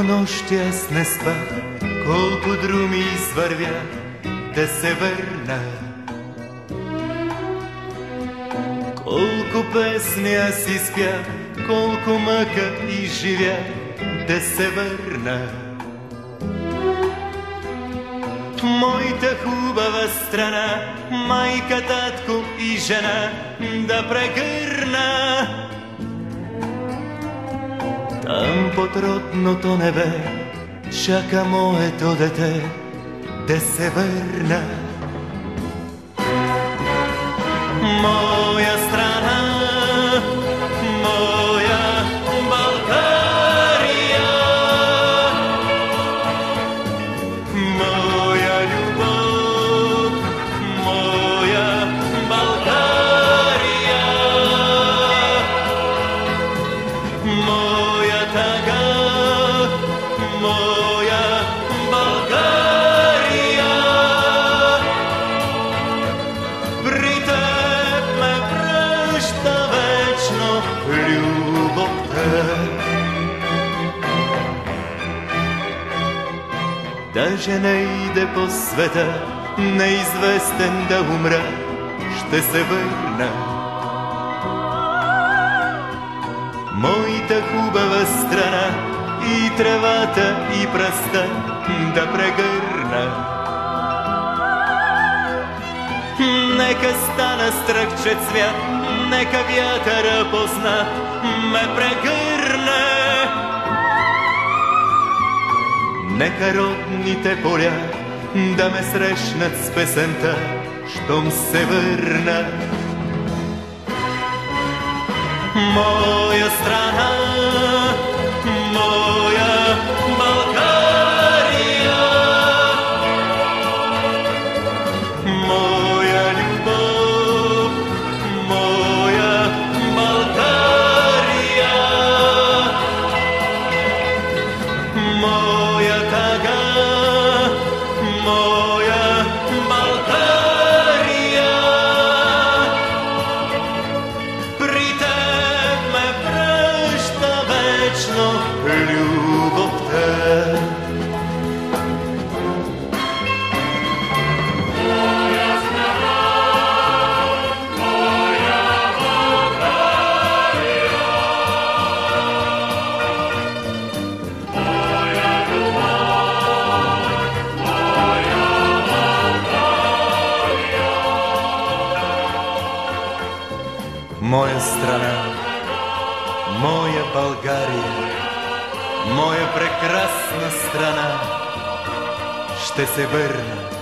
Колко нощи аз не спах, колко друми извървях да се върна. Колко песни аз изпях, колко мъка изживях да се върна. Моята хубава страна, майка, татко и жена да прегърна. Там под родното небе чака моето дете да се върна. Моя страна, моя България, моя любов, моя България, моя тъга, моя България. При теб ме връща вечно любовта. Даже не иде по света, неизвестен да умра, ще се върна. Моята хубава страна, и тревата, и пръста да прегърна. Нека стана стръхче цвят, нека вятъра познат ме прегърне. Нека родните поля да ме срещнат с песента, щом се върна. Моя страна, моя България, моя любов, моя България, моя тъга, моя България. При теб ме връща вечно любовта. Моя страна, моя България, моя прекрасна страна, ще се върна.